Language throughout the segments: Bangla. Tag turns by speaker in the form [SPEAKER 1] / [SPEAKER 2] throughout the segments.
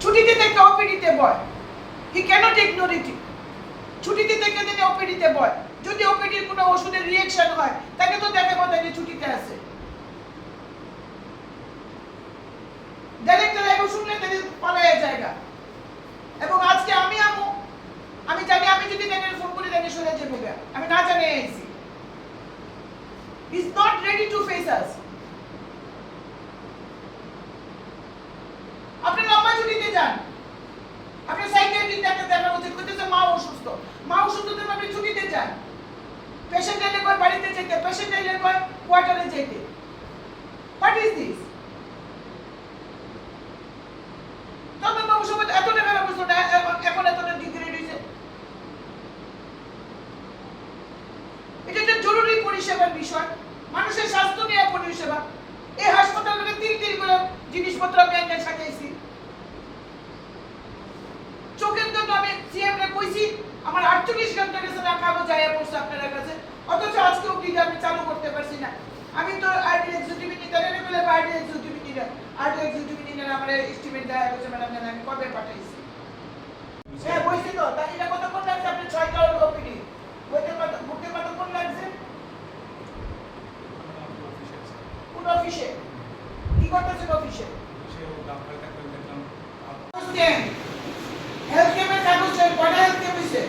[SPEAKER 1] ছুটিতে থেকে ওপিডিতে বয়, হি ক্যানট ইগনোর ইট। ছুটিতে থেকে তিনি ওপিডিতে বয়, যদি ওপিডির কোনো ওষুধের রিঅ্যাকশন হয় তাকে তো দেখাবো তাকে ছুটিতে আছে। ডাইরেক্টর এগো শুনলে তাকে পালায় জায়গা। এবং আজকে আমি জানি আমি যদি তাকে ফোন করি তাকে সরে যাবো, আমি না জানি আইছি। He's not ready to face us. আপনি লম্বা ছুটিতে যান, আপনি সাইকিয়াট্রিক ডাক্তার দেখানো উচিত, কইতেছে মা অসুস্থ, মা অসুস্থতে আপনি ছুটিতে যান। পেশেন্ট এলে কয় বাড়িতে যেতে, পেশেন্ট এলে কয় কোয়ার্টারে যেতে। What is this? তখন বাবু সবাই এত টাকা বুঝতো না, এখন এতটা ডিগ্রেড হয়েছে। এটা একটা জরুরি পরিষেবার বিষয়, মানুষের স্বাস্থ্য নিয়ে পরিষেবা। এই হাসপাতালে তিল করে জিনিসপত্র আমি এনে সাজাইছি। চোখের জন্য আমি সিএম রে কইছি আমার 48 ঘন্টা গেছে না কাগজ আয়া পড়ছে আপনাদের কাছে, অথচ আজকে অবধি আমি চালু করতে পারছি না। আমি তো আইডি এক্সিকিউটিভ ইঞ্জিনিয়ারে বলে আইডি এক্সিকিউটিভ ইঞ্জিনিয়ার আমার এস্টিমেট দেয়া হয়েছে ম্যাডাম, আমি কবে পাঠাইছি। হ্যাঁ বলছি তো, তাই এটা কতক্ষণ লাগছে? আপনি 6টা ওপিডি বুকে কতক্ষণ লাগছে? কোন অফিসে কি করতেছেন? অফিসে হেলথ ক্যাম্পের কাগজ চাই। কয়টা হেলথ ক্যাম্প হইছে?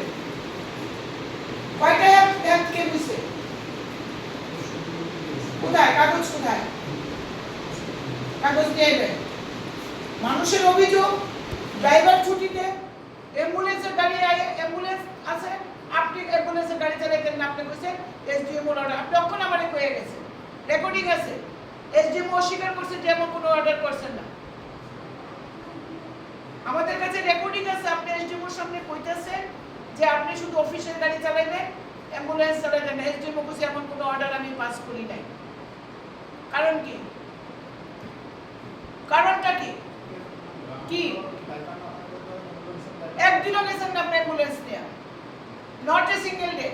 [SPEAKER 1] কয়টা হেলথ ক্যাম্প হইছে? কোথায় কাগজ? কোথায় কাগজ দেবে? মানুষের অভিযোগ ড্রাইভার ছুটিতে, অ্যাম্বুলেন্সের গাড়ি অ্যাম্বুলেন্স আছে, আপনি অ্যাম্বুলেন্সের গাড়ি চালাইতেন না, আপনি কইছেন এসডিএম অর্ডার, আপনি তখন আমারে কয়ে গেছে, রেকর্ডিং আছে। এসডিএম অস্বীকার করছে যে এমন কোনো অর্ডার করছেন না। আমাদের কাছে রেকর্ডিং আছে, আপনি এসডিএম এর সামনে কইতেছেন যে আপনি শুধু অফিসের গাড়ি চালাইবেন, অ্যাম্বুলেন্স চালাইবেন। এসডিএম কইছে এমন কোনো অর্ডার আমি পাস করি নাই। কারণ কি? কারণটা কি? কি একদিনও গেছেন না আপনি অ্যাম্বুলেন্স নিয়ে? Not a single day.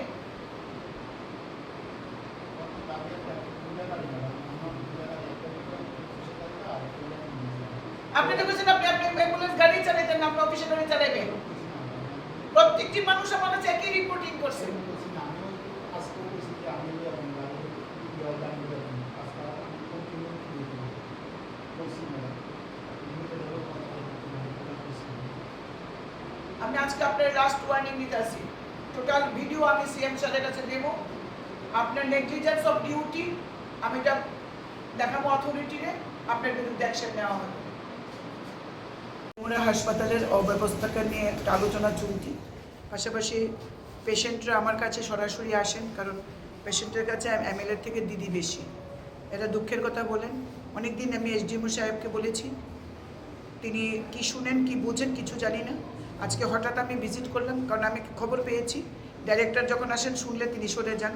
[SPEAKER 1] আপনি তো বলছেন আপনি অ্যাম্বুলেন্স গাড়ি চালাইতেন না, আপনি অফিসে গাড়ি চালাইবেন। প্রত্যেকটি মানুষ আমার কাছে একই রিপোর্টিং করছে। আমি আজকে আপনার লাস্ট ওয়ার্নিং দিতে আসি, টোটাল ভিডিও আমি সিএম স্যারের কাছে দেব। আপনার নেগলিজেন্স অফ ডিউটি আমি এটা দেখাবো অথরিটিরে, আপনার বিরুদ্ধে অ্যাকশন নেওয়া হবে। আমরা হাসপাতালের অব্যবস্থাকে নিয়ে একটা আলোচনা চলতি, পাশাপাশি পেশেন্টরা আমার কাছে সরাসরি আসেন, কারণ পেশেন্টের কাছে এমএলএ থেকে দিদি বেশি। এটা দুঃখের কথা বলেন। অনেক দিন আমি এসডিএমও সাহেবকে বলেছি, তিনি কি শুনেন কি বুঝেন কিছু জানি না। আজকে হঠাৎ আমি ভিজিট করলাম, কারণ আমি খবর পেয়েছি ডাইরেক্টর যখন আসেন শুনলে তিনি সরে যান।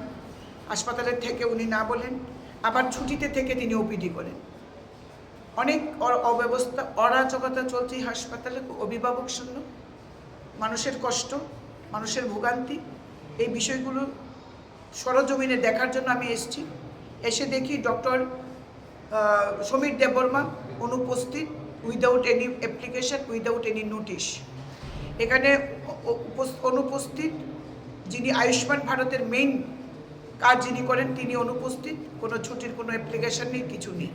[SPEAKER 1] হাসপাতালের থেকে উনি না বলেন, আবার ছুটিতে থেকে তিনি ওপিডি করেন। অনেক অব্যবস্থা, অরাজকতা চলছে হাসপাতালে, অভিভাবক শূন্য, মানুষের কষ্ট, মানুষের ভোগান্তি, এই বিষয়গুলো সরজমিনে দেখার জন্য আমি এসেছি। এসে দেখি ডক্টর সমীর দেববর্মা অনুপস্থিত, without any application, without any notice. এখানে অনুপস্থিত যিনি আয়ুষ্মান ভারতের মেইন কাজ যিনি করেন তিনি অনুপস্থিত, কোনো ছুটির কোনো অ্যাপ্লিকেশন নেই, কিছু নেই।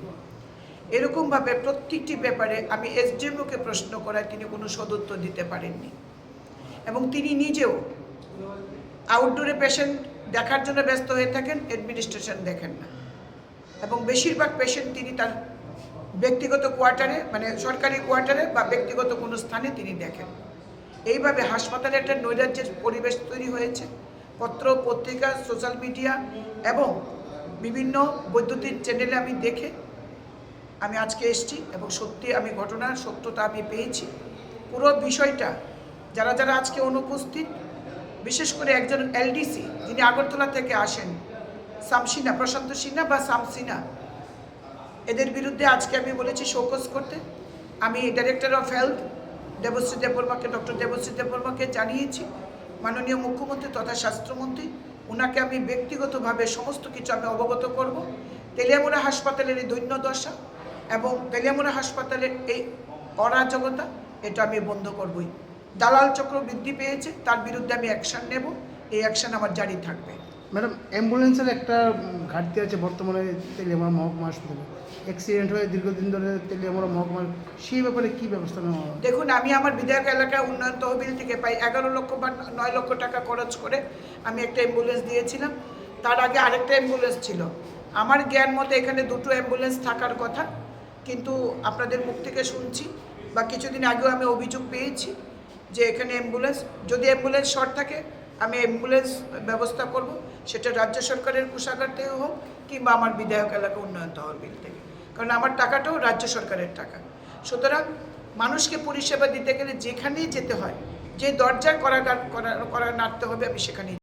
[SPEAKER 1] এরকমভাবে প্রত্যেকটি ব্যাপারে আমি এসডিএমওকে প্রশ্ন করায় তিনি কোনো সদুত্তর দিতে পারেননি। এবং তিনি নিজেও আউটডোরে পেশেন্ট দেখার জন্য ব্যস্ত হয়ে থাকেন, অ্যাডমিনিস্ট্রেশন দেখেন না। এবং বেশিরভাগ পেশেন্ট তিনি তার ব্যক্তিগত কোয়ার্টারে, মানে সরকারি কোয়ার্টারে বা ব্যক্তিগত কোনো স্থানে তিনি দেখেন। এইভাবে হাসপাতালে একটা নৈরাজ্যের পরিবেশ তৈরি হয়েছে। পত্র পত্রিকা, সোশ্যাল মিডিয়া এবং বিভিন্ন বৈদ্যুতিন চ্যানেলে আমি দেখে আমি আজকে এসেছি, এবং সত্যি আমি ঘটনার সত্যতা আমি পেয়েছি। পুরো বিষয়টা যারা যারা আজকে অনুপস্থিত, বিশেষ করে একজন এলডিসি যিনি আগরতলা থেকে আসেন, শামসিনা, প্রশান্ত সিনহা বা শামসিনা, এদের বিরুদ্ধে আজকে আমি বলেছি শোকজ করতে। আমি ডাইরেক্টর অফ হেলথ দেবশ্রী দেববর্মাকে, ডক্টর দেবশ্রী দেববর্মাকে জানিয়েছি, মাননীয় মুখ্যমন্ত্রী তথা স্বাস্থ্যমন্ত্রী, ওনাকে আমি ব্যক্তিগতভাবে সমস্ত কিছু আমি অবগত করব। তেলিয়ামুড়া হাসপাতালের এই দৈন্য দশা এবং তেলিয়ামুড়া হাসপাতালের এই অরাজকতা এটা আমি বন্ধ করবই। দালাল চক্র বৃদ্ধি পেয়েছে, তার বিরুদ্ধে আমি অ্যাকশান নেব, এই অ্যাকশান আমার জারি থাকবে।
[SPEAKER 2] ম্যাডাম, অ্যাম্বুলেন্সের একটা ঘাটতি আছে বর্তমানে তেলিয়ামুড়া মহকুমা হাসপাতালে। অ্যাক্সিডেন্ট হয়ে দীর্ঘদিন ধরে তেলিয়ামুড়া মহকুমার, সেই ব্যাপারে কী ব্যবস্থা নেওয়া হবে?
[SPEAKER 1] দেখুন, আমি আমার বিধায়ক এলাকায় উন্নয়ন তহবিল থেকে প্রায় 11 লক্ষ বা 9 লক্ষ টাকা খরচ করে আমি একটা অ্যাম্বুলেন্স দিয়েছিলাম। তার আগে আরেকটা অ্যাম্বুলেন্স ছিল। আমার জ্ঞান মতে এখানে 2টো অ্যাম্বুলেন্স থাকার কথা, কিন্তু আপনাদের মুখ থেকে শুনছি বা কিছুদিন আগেও আমি অভিযোগ পেয়েছি যে এখানে যদি অ্যাম্বুলেন্স শর্ট থাকে, আমি অ্যাম্বুলেন্স ব্যবস্থা করব, সেটা রাজ্য সরকারের কোষাগার থেকে হোক কিংবা আমার বিধায়ক এলাকা উন্নয়ন তহবিল থেকে, কারণ আমার টাকাটাও রাজ্য সরকারের টাকা। সুতরাং মানুষকে পরিষেবা দিতে গেলে যেখানেই যেতে হয়, যে দরজায় করা নাড়তে হবে, আমি সেখানেই